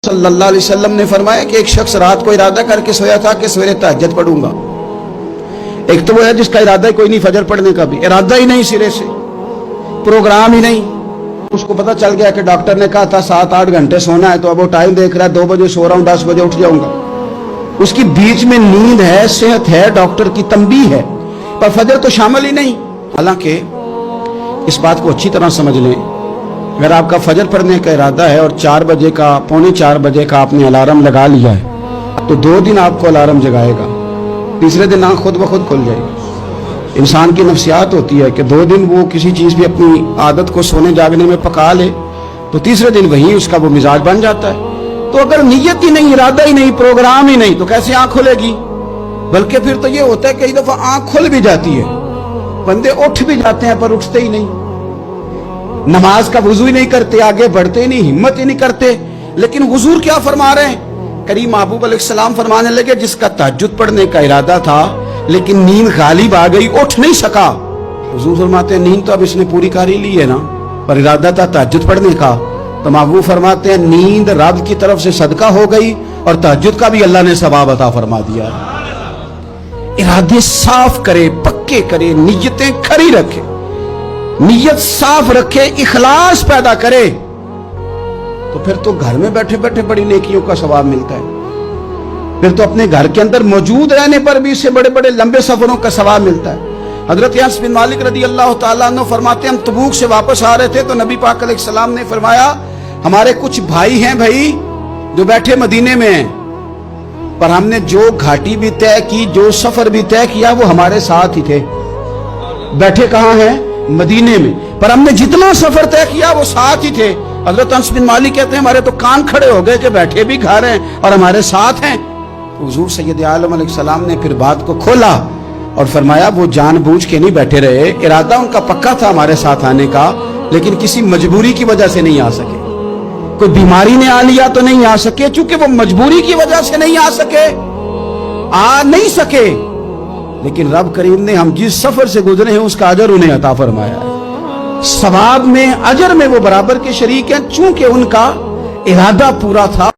सल्लल्लाहु अलैहि वसल्लम ने फरमाया कि एक शख्स रात को इरादा करके सोया था कि सवेरे तहज्जुद पढ़ूंगा। एक तो वो है जिसका इरादा ही कोई नहीं, फजर पढ़ने का भी इरादा ही नहीं, सिरे से प्रोग्राम ही नहीं। उसको पता चल गया कि डॉक्टर ने कहा था 7-8 घंटे सोना है, तो अब वो टाइम देख रहा है 2 बजे सो रहा हूँ, 10 बजे उठ जाऊंगा। उसकी बीच में नींद है, सेहत है, डॉक्टर की तंबीह है, पर फजर तो शामिल ही नहीं। हालांकि इस बात को अच्छी तरह समझ लें, अगर आपका फजर पढ़ने का इरादा है और 4 बजे का, 3:45 बजे का आपने अलार्म लगा लिया है, तो 2 दिन आपको अलार्म जगाएगा, तीसरे दिन आंख खुद ब खुद खुल जाएगी। इंसान की नफ्सियात होती है कि 2 दिन वो किसी चीज भी अपनी आदत को सोने जागने में पका ले, तो तीसरे दिन वही उसका वो मिजाज बन जाता है। तो अगर नीयत ही नहीं, इरादा ही नहीं, प्रोग्राम ही नहीं, तो कैसे आंख खुलेगी? बल्कि फिर तो ये होता है कई दफा आंख खुल भी जाती है, बंदे उठ भी जाते हैं पर उठते ही नहीं, नमाज का वुजू ही नहीं करते, आगे बढ़ते ही नहीं, हिम्मत ही नहीं करते। लेकिन हुजूर क्या फरमा रहे हैं? करीम महबूब अलैहिस्सलाम फरमाने लगे, जिसका तहज्जुद पढ़ने का इरादा था लेकिन नींद गालिब आ गई, उठ नहीं सका। हुजूर फरमाते हैं नींद तो अब इसने पूरी कर ही ली है ना, पर इरादा था तहज्जुद पढ़ने का। तो महबूब फरमाते हैं नींद रब की तरफ से सदका हो गई और तहज्जुद का भी अल्लाह ने सवाब अता फरमा दिया। इरादे साफ करे, पक्के करे, नियतें खरी रखे, नियत साफ रखे, इखलास पैदा करे, तो फिर तो घर में बैठे बैठे बड़ी नेकियों का सवाब मिलता है। फिर तो अपने घर के अंदर मौजूद रहने पर भी इससे बड़े बड़े लंबे सफरों का सवाब मिलता है। हजरत अनस बिन मालिक रदी अल्लाह तआला अन्हु फरमाते हैं, हम तबूक से वापस आ रहे थे तो नबी पाक अलैहिस्सलाम ने फरमाया, हमारे कुछ भाई हैं भाई जो बैठे मदीने में हैं, पर हमने जो घाटी भी तय की, जो सफर भी तय किया, वो हमारे साथ ही थे। बैठे कहाँ हैं? मदीने में, पर हमने जितना सफर तय किया वो साथ ही थे। हजरत अनस बिन मालिक कहते हैं, हमारे तो कान खड़े हो गए कि बैठे भी घर हैं और हमारे साथ हैं। हुजूर सैयद आलम अलैहिस्सलाम ने फिर बात को खोला और फरमाया, वो जानबूझ के नहीं बैठे रहे, इरादा उनका पक्का था हमारे साथ आने का, लेकिन किसी मजबूरी की वजह से नहीं आ सके। कोई बीमारी ने आ लिया तो नहीं आ सके, चूंकि वो मजबूरी की वजह से नहीं आ सके, आ नहीं सके, लेकिन रब करीम ने हम जिस सफर से गुजरे हैं उसका अजर उन्हें अता फरमाया है। सवाब में, अजर में वो बराबर के शरीक हैं, चूंकि उनका इरादा पूरा था।